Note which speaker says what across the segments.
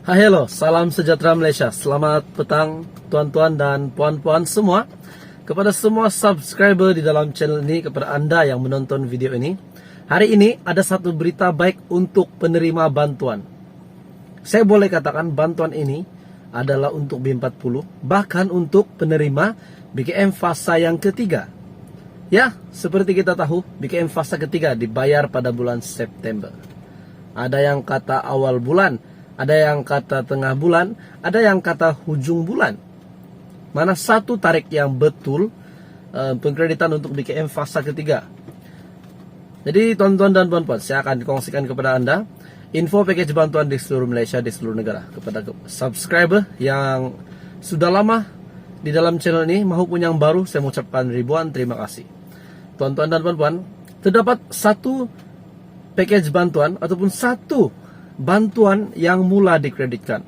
Speaker 1: Halo, salam sejahtera Malaysia. Selamat petang tuan-tuan dan puan-puan semua. Kepada semua subscriber di dalam channel ini, kepada anda yang menonton video ini, hari ini ada satu berita baik untuk penerima bantuan. Saya boleh katakan bantuan ini adalah untuk B40, bahkan untuk penerima BKM fasa yang ketiga. Ya, seperti kita tahu, BKM fasa ketiga dibayar pada bulan September. Ada yang kata awal bulan, ada yang kata tengah bulan, ada yang kata hujung bulan. Mana satu tarik yang betul pengkreditan untuk BKM fasa ketiga. Jadi tuan-tuan dan puan-puan, saya akan kongsikan kepada anda info package bantuan di seluruh Malaysia, di seluruh negara. Kepada subscriber yang sudah lama di dalam channel ini maupun yang baru, saya mengucapkan ribuan terima kasih. Tuan-tuan dan puan-puan, terdapat satu package bantuan ataupun satu bantuan yang mula dikreditkan.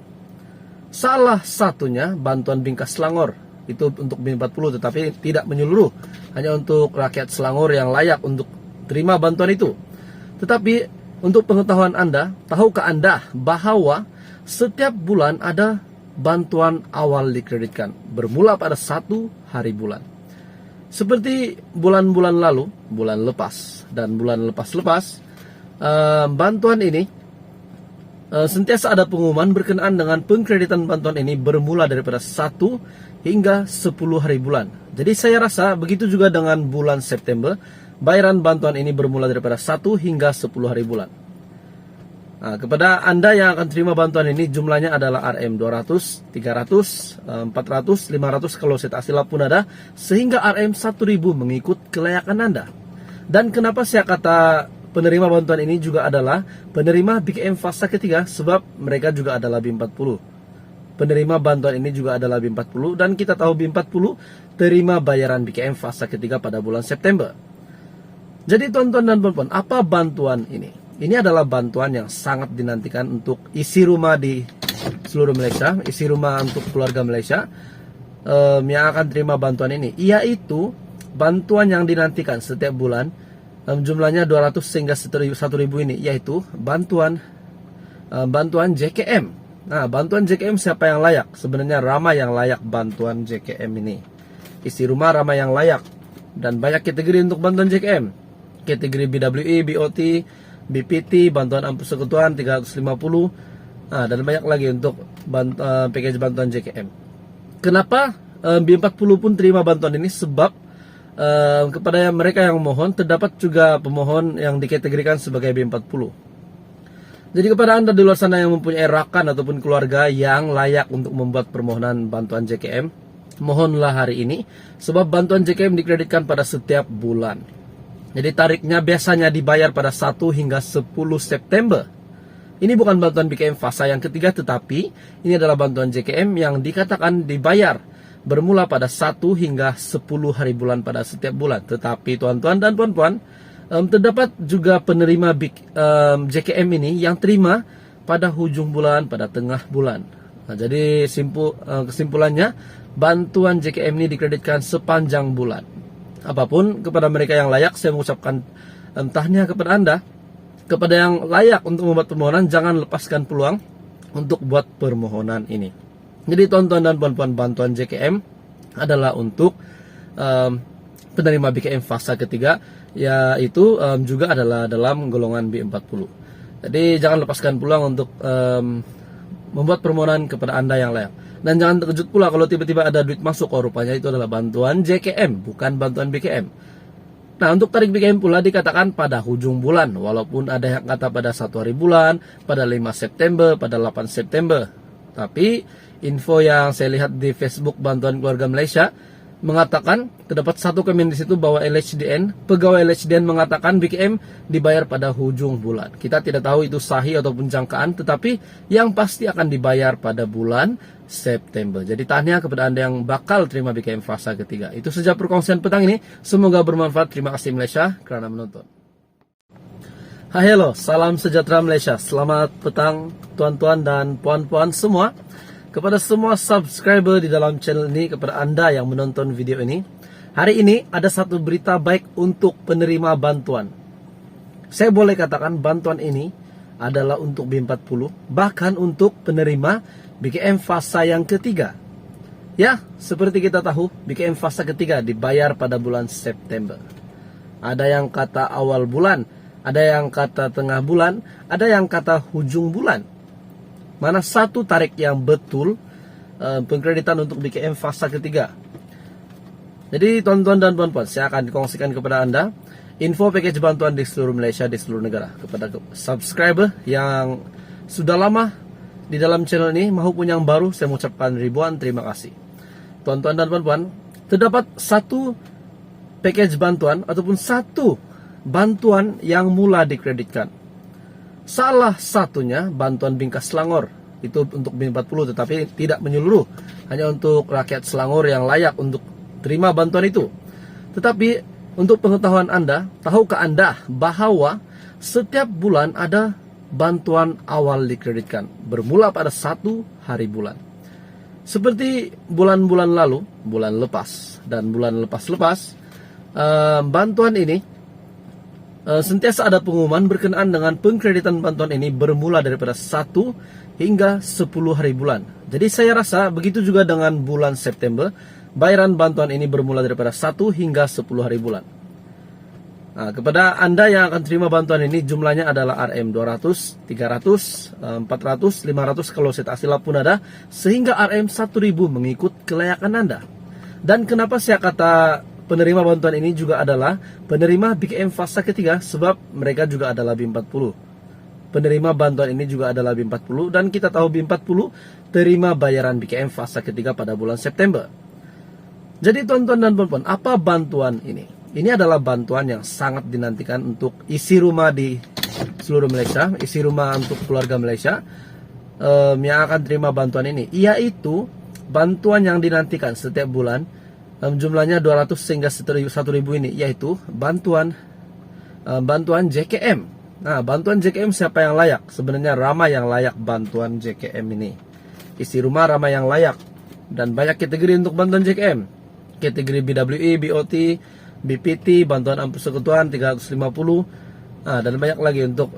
Speaker 1: Salah satunya bantuan bingkas Selangor. Itu untuk B40 tetapi tidak menyeluruh. Hanya untuk rakyat Selangor yang layak untuk terima bantuan itu. Tetapi untuk pengetahuan anda, tahukah anda bahwa setiap bulan ada bantuan awal dikreditkan bermula pada 1 hari bulan. Seperti bulan-bulan lalu, bulan lepas dan bulan lepas-lepas, bantuan ini sentiasa ada pengumuman berkenaan dengan pengkreditan bantuan ini bermula daripada 1 hingga 10 hari bulan. Jadi saya rasa begitu juga dengan bulan September, bayaran bantuan ini bermula daripada 1 hingga 10 hari bulan. Nah, kepada anda yang akan terima bantuan ini, jumlahnya adalah RM 200, 300, 400, 500 kalau saya tak silap pun ada, sehingga RM 1000 mengikut kelayakan anda. Dan kenapa saya kata penerima bantuan ini juga adalah penerima BKM fasa ketiga, sebab mereka juga adalah B40. Penerima bantuan ini juga adalah B40 dan kita tahu B40 terima bayaran BKM fasa ketiga pada bulan September. Jadi tuan-tuan dan puan-puan, apa bantuan ini? Ini adalah bantuan yang sangat dinantikan untuk isi rumah di seluruh Malaysia, isi rumah untuk keluarga Malaysia yang akan terima bantuan ini, yaitu bantuan yang dinantikan setiap bulan. Jumlahnya 200 hingga 1.000 ini, yaitu bantuan JKM. Nah, bantuan JKM siapa yang layak? Sebenarnya ramai yang layak bantuan JKM ini. Isi rumah ramai yang layak dan banyak kategori untuk bantuan JKM. Kategori BWE, BOT, BPT, bantuan ampun persekutuan 350, dan banyak lagi untuk package bantuan JKM. Kenapa B40 pun terima bantuan ini? Sebab kepada mereka yang memohon, terdapat juga pemohon yang dikategorikan sebagai B40. Jadi kepada anda di luar sana yang mempunyai rakan ataupun keluarga yang layak untuk membuat permohonan bantuan JKM, mohonlah hari ini, sebab bantuan JKM dikreditkan pada setiap bulan. Jadi tariknya biasanya dibayar pada 1 hingga 10 September. Ini bukan bantuan BKM fasa yang ketiga, tetapi ini adalah bantuan JKM yang dikatakan dibayar bermula pada 1 hingga 10 hari bulan pada setiap bulan. Tetapi tuan-tuan dan puan-puan, terdapat juga penerima JKM ini yang terima pada hujung bulan, pada tengah bulan. Nah, jadi kesimpulannya, bantuan JKM ini dikreditkan sepanjang bulan. Apapun kepada mereka yang layak, saya mengucapkan tahniah kepada anda. Kepada yang layak untuk membuat permohonan, jangan lepaskan peluang untuk buat permohonan ini. Jadi tuan-tuan dan puan-puan, bantuan JKM adalah untuk penerima BKM fasa ketiga, yaitu juga adalah dalam golongan B40. Jadi jangan lepaskan peluang untuk membuat permohonan kepada anda yang layak. Dan jangan terkejut pula kalau tiba-tiba ada duit masuk, rupanya itu adalah bantuan JKM, bukan bantuan BKM. Nah, untuk tarik BKM pula dikatakan pada hujung bulan, walaupun ada yang kata pada 1 hari bulan, pada 5 September, pada 8 September. Tapi info yang saya lihat di Facebook Bantuan Keluarga Malaysia mengatakan terdapat satu komen di situ bahwa pegawai LHDN mengatakan BKM dibayar pada hujung bulan. Kita tidak tahu itu sahih ataupun jangkaan, tetapi yang pasti akan dibayar pada bulan September. Jadi tahniah kepada anda yang bakal terima BKM fasa ketiga. Itu saja perkongsian petang ini. Semoga bermanfaat. Terima kasih Malaysia kerana menonton. Halo, salam sejahtera Malaysia. Selamat petang tuan-tuan dan puan-puan semua. Kepada semua subscriber di dalam channel ini, kepada anda yang menonton video ini, hari ini ada satu berita baik untuk penerima bantuan. Saya boleh katakan bantuan ini adalah untuk B40, bahkan untuk penerima BKM fasa yang ketiga. Ya, seperti kita tahu, BKM fasa ketiga dibayar pada bulan September. Ada yang kata awal bulan, ada yang kata tengah bulan, ada yang kata hujung bulan. Mana satu tarik yang betul pengkreditan untuk BKM fasa ketiga? Jadi tuan-tuan dan puan-puan, saya akan kongsikan kepada Anda info package bantuan di seluruh Malaysia, di seluruh negara. Kepada subscriber yang sudah lama di dalam channel ini maupun yang baru, saya mengucapkan ribuan terima kasih. Tuan-tuan dan puan-puan, terdapat satu package bantuan ataupun satu bantuan yang mula dikreditkan. Salah satunya bantuan bingkas Selangor. Itu untuk B40 tetapi tidak menyeluruh. Hanya untuk rakyat Selangor yang layak untuk terima bantuan itu. Tetapi untuk pengetahuan Anda, tahukah Anda bahwa setiap bulan ada bantuan awal dikreditkan bermula pada 1 hari bulan. Seperti bulan-bulan lalu, bulan lepas dan bulan lepas-lepas, bantuan ini sentiasa ada pengumuman berkenaan dengan pengkreditan bantuan ini bermula daripada 1 hingga 10 hari bulan. Jadi saya rasa begitu juga dengan bulan September, bayaran bantuan ini bermula daripada 1 hingga 10 hari bulan. Nah, kepada Anda yang akan terima bantuan ini, jumlahnya adalah RM 200, 300, 400, 500 kalau set asila pun ada, sehingga RM 1000 mengikut kelayakan Anda. Dan kenapa saya kata penerima bantuan ini juga adalah penerima BKM fasa ketiga, sebab mereka juga adalah B40. Penerima bantuan ini juga adalah B40, dan kita tahu B40 terima bayaran BKM fasa ketiga pada bulan September. Jadi tuan-tuan dan puan-puan, apa bantuan ini? Ini adalah bantuan yang sangat dinantikan untuk isi rumah di seluruh Malaysia, isi rumah untuk keluarga Malaysia yang akan terima bantuan ini, yaitu bantuan yang dinantikan setiap bulan, jumlahnya 200 hingga 1.000 ini, yaitu bantuan JKM. Nah, bantuan JKM siapa yang layak? Sebenarnya ramai yang layak bantuan JKM ini. Isi rumah ramai yang layak, dan banyak kategori untuk bantuan JKM. Kategori BWE, BOT, BPT, bantuan persekutuan 350, dan banyak lagi untuk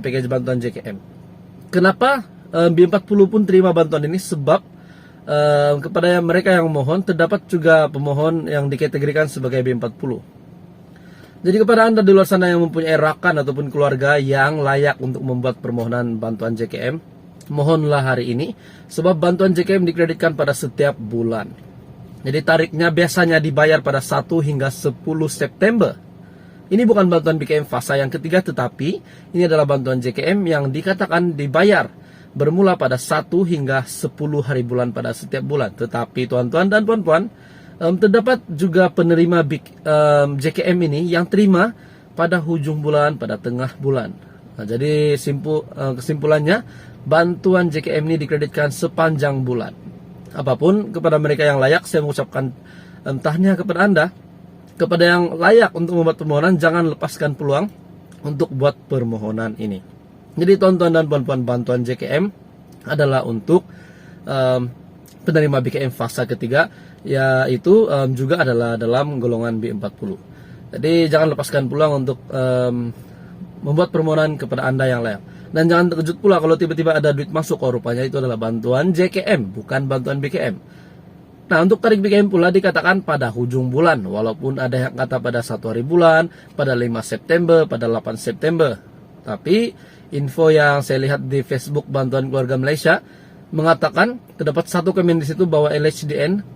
Speaker 1: package bantuan JKM. Kenapa B40 pun terima bantuan ini? Sebab kepada mereka yang memohon, terdapat juga pemohon yang dikategorikan sebagai B40. Jadi kepada Anda di luar sana yang mempunyai rakan ataupun keluarga yang layak untuk membuat permohonan bantuan JKM, mohonlah hari ini, sebab bantuan JKM dikreditkan pada setiap bulan. Jadi tariknya biasanya dibayar pada 1 hingga 10 September. Ini bukan bantuan BKM fasa yang ketiga, tetapi ini adalah bantuan JKM yang dikatakan dibayar bermula pada 1 hingga 10 hari bulan pada setiap bulan. Tetapi tuan-tuan dan puan-puan, terdapat juga penerima JKM ini yang terima pada hujung bulan, pada tengah bulan. Nah, jadi kesimpulannya, bantuan JKM ini dikreditkan sepanjang bulan. Apapun kepada mereka yang layak, saya mengucapkan tahniah kepada Anda. Kepada yang layak untuk membuat permohonan, jangan lepaskan peluang untuk buat permohonan ini. Jadi tuan-tuan dan puan-puan, bantuan JKM adalah untuk penerima BKM fasa ketiga, yaitu juga adalah dalam golongan B40. Jadi jangan lepaskan peluang untuk membuat permohonan kepada Anda yang layak. Dan jangan terkejut pula kalau tiba-tiba ada duit masuk, rupanya itu adalah bantuan JKM, bukan bantuan BKM. Nah, untuk tarik BKM pula dikatakan pada hujung bulan, walaupun ada yang kata pada 1 hari bulan, pada 5 September, pada 8 September. Tapi info yang saya lihat di Facebook Bantuan Keluarga Malaysia mengatakan terdapat satu komen di situ bahwa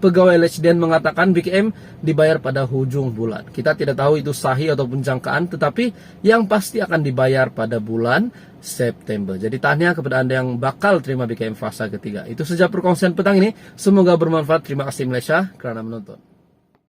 Speaker 1: pegawai LHDN mengatakan BKM dibayar pada hujung bulan. Kita tidak tahu itu sahih ataupun jangkaan, tetapi yang pasti akan dibayar pada bulan September. Jadi tahniah kepada Anda yang bakal terima BKM fasa ketiga. Itu saja perkongsian petang ini. Semoga bermanfaat. Terima kasih Malaysia kerana menonton.